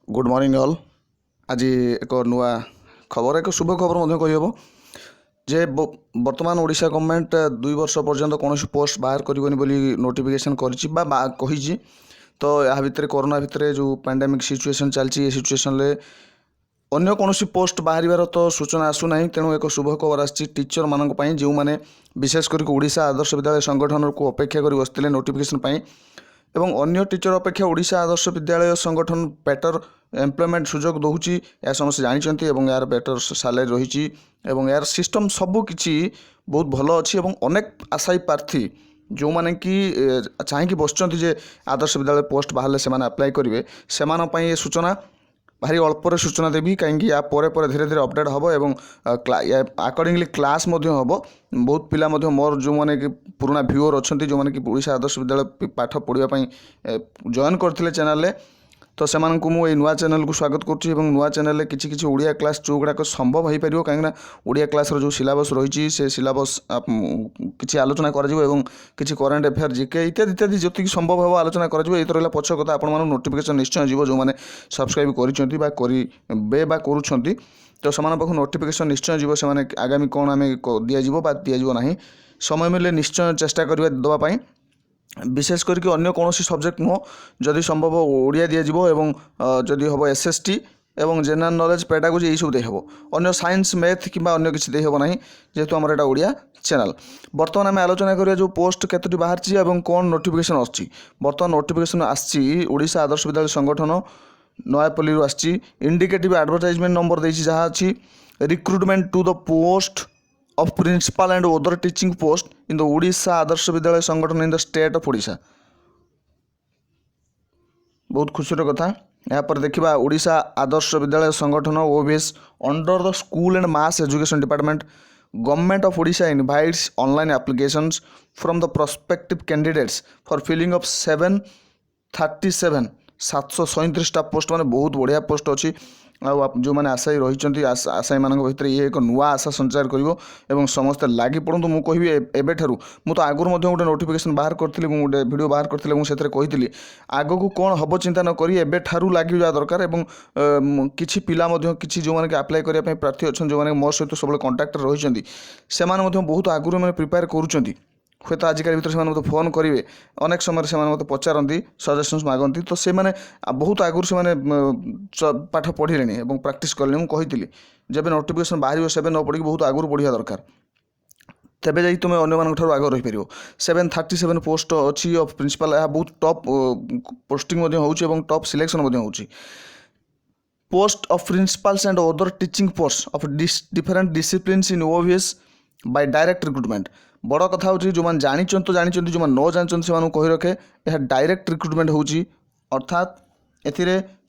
Good morning all. आज एक नुआ खबर एक शुभ खबर कहीहब जे वर्तमान ओडिशा गवर्नमेंट 2 वर्ष पर्यंत कौन पोस्ट बाहर करनी बोली नोटिफिकेशन कही। तो या भितर कोरोना भितर जो पैंडेमिक सिचुएशन चलती सिचुएशन अन्य कौन पोस्ट बाहर तो सूचना आसूना। तेणु एक शुभ खबर आसी टीचर मानी जो मैंने विशेषकर ओडिशा आदर्श विद्यालय संगठन को अपेक्षा कर बसते नोटिफिकेशन एवं अन्य टीचर अपेक्षा ओडिशा आदर्श विद्यालय संगठन बेटर एम्प्लॉयमेंट सुजोग दूसरी या समस्त जानते यार बेटर सैलरी रही यार सिस्टम सबकि बहुत भल अच्छी अनेक आशायी प्रार्थी जो मैंने कि चाहिए बसुँच जे आदर्श विद्यालय पोस्ट बाहर से अप्लाई करेंगे से सूचना भारी अल्पर सूचना देवी कहीं या धीरे धीरे अपडेट हम एवं अकॉर्डिंगली क्लास हम बहुत पिला मोर जो मैंने कि पुराना व्यूअर अच्छा जो मैंने कि ओडिशा आदर्श विद्यालय पाठ पढ़ाई जॉइन करते चैनल तो से मुझे नुआ चैनल को स्वागत करुँच नुआ चैनल किसी ओडिया क्लास जो गुड़ाक संभव हो पार कहीं ओडिया क्लास जो सिलेबस रही से सिलेबस किसी आलोचना किसी करेन्ट अफेयर जीके इत्यादि इत्यादि जी संभव हम आलोचना कर पक्ष कथा आप नोटिफिकेशन निश्चय जीव जो मैंने सब्सक्राइब करें तो से नोटिफिकेशन निश्चय जीव से आगामी कौन आम दिज्व ना समय मिले निश्चय चेष्टा करवा देवाई विशेष करके अन्य कौन सब्जेक्ट नुह जदि संभव ओडिया दिज्व एवं जदि हम एसएसटी एवं जनरल नॉलेज पेडागोजी यही सब देहब अन्य साइंस मैथ कि अन्य किसी देहब ना जेहेतु आमर एटा ओडिया चैनल। बर्तमान आम आलोचना करिया जो पोस्ट केतोटी बाहर एवं कौन नोटिफिकेशन आछि। बर्तमान नोटिफिकेशन आछि ओडिशा आदर्श विद्यालय संगठन नयापल्ली आछि इंडिकेटिव एडवर्टाइजमेंट नंबर देछि जहाँ अच्छी recruitment to the post of principal and other teaching post in the Odisha Adarsha Vidyalaya Sangathan in the state of Odisha. बहुत खुशी कथा। यहाँ पर देखा Odisha Adarsha Vidyalaya Sangathan OBS under the school and mass education department government of Odisha invites online applications from the prospective candidates for filling of 737 post माने बहुत बढ़िया post अच्छी जो मैंने आशायी रही आशायी मान भर ये एक नुआ आशा संचार कर समस्ते लगी पड़ू। मुझे कहि एबेठारू मुझे तो आगुरी गोटे नोटिफिकेशन बाहर करी गोटे वीडियो बाहर करी मुझे कही आग को कौन हम चिंता न करी एबेठारू लगी जा दरकार किसी पिला किसी जो मैंने अप्लाई करने प्रार्थी अच्छा जो मैंने मो सहित सब कंटाक्ट रही से बहुत आगुरी मैंने प्रिपेयर करुँच हे तो आजिकल भितर से मतलब फोन करेंगे अनेक समय से मतलब पचारती सजेशंस मागती तो से मैंने बहुत आगुरी से पाठ पढ़िले प्राक्ट कले मुझे जब नोटिफिकेशन बाहर से न पढ़ी बहुत आगुरी पढ़ा दरकार तेबे जाई तुम अन्य मान आगे रहीपर। 737 पोस्ट अच्छी ऑफ प्रिंसिपल यह बहुत टॉप पोस्टिंग हो टॉप सिलेक्शन हो post of principals and other teaching post of different disciplines in OBS by direct recruitment. बड़ कथा हो जो मैंने जानते तो जानते जो मैंने न जानते से कही रखे यह डायरेक्ट रिक्रुटमेंट हो अर्थात ए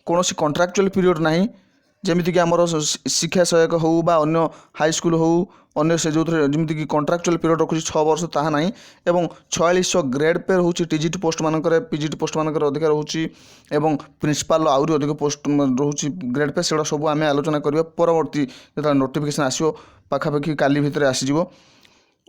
कौन कंट्राक्चुअल पीरियड ना जमीक आमर शिक्षा सहायक हो बा अन्य हाईस्कल हो अन्य से जो जमीक कंट्राक्चुअल पीरियड रखुच्छी 6 वर्ष ताहा ना एवं 4600 ग्रेड पे रोचे टीजीटी पोस्ट मानकर पीजीटी पोस्ट मानकर अधिक रोचे प्रिंसिपाल आहरी अधिक पोस्ट रोचे ग्रेड पे से सब आम आलोचना करवा परवर्ती जो नोटिफिकेशन आसो पाखापाखि काली भितर आसीज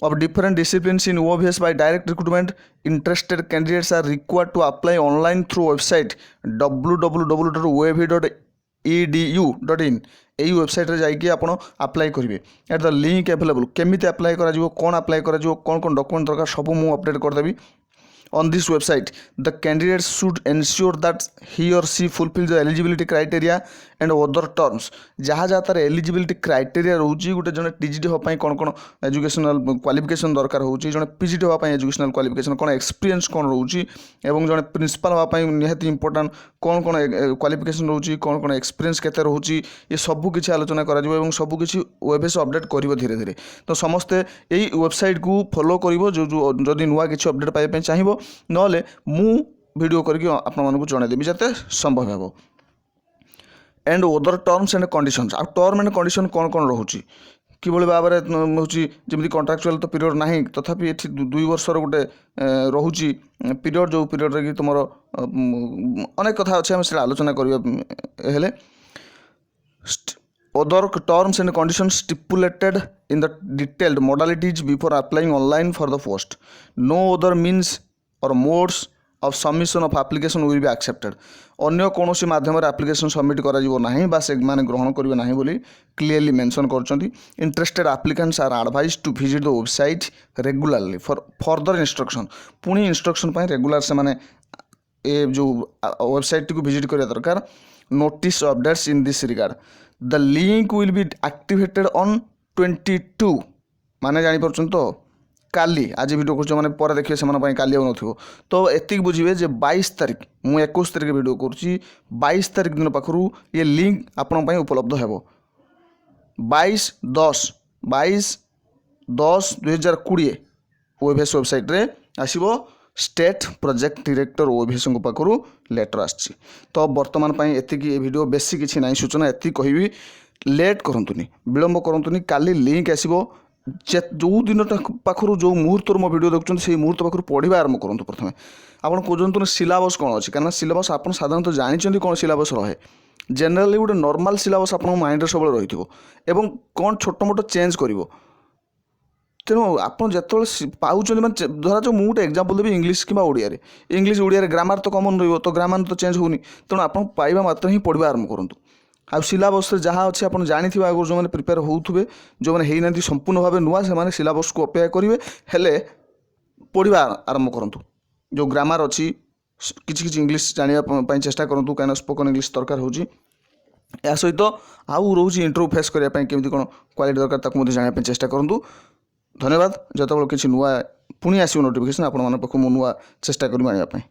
of different disciplines in OBS by direct recruitment. Interested candidates are required to apply online through website www.oav.edu.in यही वेबसाइट रे जाइए आप अप्लाई करेंगे एट द लिंक अवेलेबल केमी अप्लाई करा कौन अप्लाई करा कौन कौन डॉक्यूमेंट दरकार सब मुझे update करदेवी on this website. The candidate should ensure that he or she fulfill the eligibility criteria and other terms जहाँ जहाँ तार एलिजिबिलिटी क्राइटेरिया रोचे गोटे जन टीजीटी हाँपाई कौन कौन एजुकेशनल क्वालिफिकेशन दरकार होची जन पीजीटी हाँपाई एजुकेशनल क्वालिफिकेशन कौन एक्सपीरियंस कौन रोची एवं जन प्रिंसिपल हाँपाई निहाती इंपोर्टेंट कौन कौन क्वालिफिकेशन रोची कौन कौन एक्सपीरियंस केते रोची ये सब किसी आलोचना करा एवं सब किसी वेबसाइट अपडेट करिवो धीरे धीरे। तो समस्ते यही वेबसाइट को फॉलो करिवो जो जदि नुआ किसी अपडेट पाइबा चाहिए नले मु वीडियो करके आपको जनईदेवी जते संभव हो। And other terms and conditions आ टर्म एंड कंडीशन कौन कौन रोचे कि भाव में हूँ जमी कंट्राक्चुअल तो पीरियड ना तथापि ये 2 वर्षर गोटे रोचे पीरियड जो पीरियड कि तुम अनेक कथा अच्छे से आलोचना करें other terms and conditions stipulated in the detailed modalities before applying online for the post. No other means or modes of submission of application will be accepted. ଅନ୍ୟ କୌଣସି ମାଧ୍ୟମରେ ଆପ୍ଲିକେସନ୍ ସବମିଟ୍ କରାଯିବ ନାହିଁ ବା ସେମାନେ ଗ୍ରହଣ କରିବେ ନାହିଁ ବୋଲି କ୍ଲିୟରଲି ମେନସନ୍ କରୁଛନ୍ତି। Interested applicants are advised to visit the website regularly for further instruction. ପୁଣି ଇନଷ୍ଟ୍ରକ୍ସନ୍ ପାଇଁ ରେଗୁଲାର ସେମାନେ ଏ ଯେଉଁ ୱେବସାଇଟ୍ଟିକୁ ଭିଜିଟ୍ କରିବା ଦରକାର। Notice updates in this regard the link will be activated on 22 ମାନେ ଜାଣିପାରୁଛନ୍ତି ତ କାଲି ଆଜି ଭିଡ଼ିଓ କରୁଛ ମାନେ ପରେ ଦେଖିବେ ସେମାନଙ୍କ ପାଇଁ କାଲି ଆଉ ନଥିବ। ତ ଏତିକି ବୁଝିବେ ଯେ 22 ତାରିଖ ମୁଁ 21 ତାରିଖ ଭିଡ଼ିଓ କରୁଛି 22 ତାରିଖ ଦିନ ପାଖରୁ ଏ ଲିଙ୍କ୍ ଆପଣଙ୍କ ପାଇଁ ଉପଲବ୍ଧ ହେବ। 22/10/2020 ଓଏଭିଏସ୍ ୱେବସାଇଟ୍ରେ ଆସିବ ଷ୍ଟେଟ୍ ପ୍ରୋଜେକ୍ଟ ଡିରେକ୍ଟର ଓଏଭିଏସ୍ଙ୍କ ପାଖରୁ ଲେଟର୍ ଆସିଛି। ତ ବର୍ତ୍ତମାନ ପାଇଁ ଏତିକି ଏ ଭିଡ଼ିଓ ବେଶୀ କିଛି ନାହିଁ ସୂଚନା ଏତିକି କହିବି। ଲେଟ୍ କରନ୍ତୁନି ବିଳମ୍ବ କରନ୍ତୁନି କାଲି ଲିଙ୍କ୍ ଆସିବ। ଯେଉଁ ଦିନଟା ପାଖରୁ ଯେଉଁ ମୁହୂର୍ତ୍ତରୁ ମୋ ଭିଡ଼ିଓ ଦେଖୁଛନ୍ତି ସେଇ ମୁହୂର୍ତ୍ତ ପାଖରୁ ପଢ଼ିବା ଆରମ୍ଭ କରନ୍ତୁ। ପ୍ରଥମେ ଆପଣ ଖୋଜନ୍ତୁ ସିଲାବସ୍ କ'ଣ ଅଛି କାରଣ ସିଲାବସ୍ ଆପଣ ସାଧାରଣତଃ ଜାଣିଛନ୍ତି କ'ଣ ସିଲାବସ୍ ରହେ। ଜେନେରାଲି ଗୋଟେ ନର୍ମାଲ୍ ସିଲାବସ୍ ଆପଣଙ୍କ ମାଇଣ୍ଡରେ ସବୁବେଳେ ରହିଥିବ ଏବଂ କ'ଣ ଛୋଟ ମୋଟ ଚେଞ୍ଜ କରିବ। ତେଣୁ ଆପଣ ଯେତେବେଳେ ପାଉଛନ୍ତି ମାନେ ଧରାଯାଉ ମୁଁ ଗୋଟେ ଏକ୍ଜାମ୍ପଲ୍ ଦେବି ଇଂଲିଶ କିମ୍ବା ଓଡ଼ିଆରେ ଓଡ଼ିଆରେ ଗ୍ରାମାର ତ କମନ୍ ରହିବ ତ ଗ୍ରାମାର ତ ଚେଞ୍ଜ ହେଉନି। ତେଣୁ ଆପଣ ପାଇବା ମାତ୍ରେ ହିଁ ପଢ଼ିବା ଆରମ୍ଭ କରନ୍ତୁ। ଆଉ ସିଲାବସ୍ରେ ଯାହା ଅଛି ଆପଣ ଜାଣିଥିବେ ଆଗରୁ ଯେଉଁମାନେ ପ୍ରିପେୟାର ହେଉଥିବେ ଯେଉଁମାନେ ହେଇନାହାନ୍ତି ସମ୍ପୂର୍ଣ୍ଣ ଭାବେ ନୂଆ ସେମାନେ ସିଲାବସ୍କୁ ଅପେକ୍ଷା କରିବେ ହେଲେ ପଢ଼ିବା ଆରମ୍ଭ କରନ୍ତୁ। ଯେଉଁ ଗ୍ରାମାର ଅଛି କିଛି ଇଂଲିଶ ଜାଣିବା ପାଇଁ ଚେଷ୍ଟା କରନ୍ତୁ କାହିଁକିନା ସ୍ପୋକନ୍ ଇଂଲିଶ ଦରକାର ହେଉଛି। ଏହା ସହିତ ଆଉ ରହୁଛି ଇଣ୍ଟରଭ୍ୟୁ ଫେସ୍ କରିବା ପାଇଁ କେମିତି କ'ଣ କ୍ୱାଲିଟି ଦରକାର ତାକୁ ମଧ୍ୟ ଜାଣିବା ପାଇଁ ଚେଷ୍ଟା କରନ୍ତୁ। ଧନ୍ୟବାଦ। ଯେତେବେଳେ କିଛି ନୂଆ ପୁଣି ଆସିବ ନୋଟିଫିକେସନ୍ ଆପଣମାନଙ୍କ ପାଖକୁ ମୁଁ ନୂଆ ଚେଷ୍ଟା କରିବି ଆଣିବା ପାଇଁ।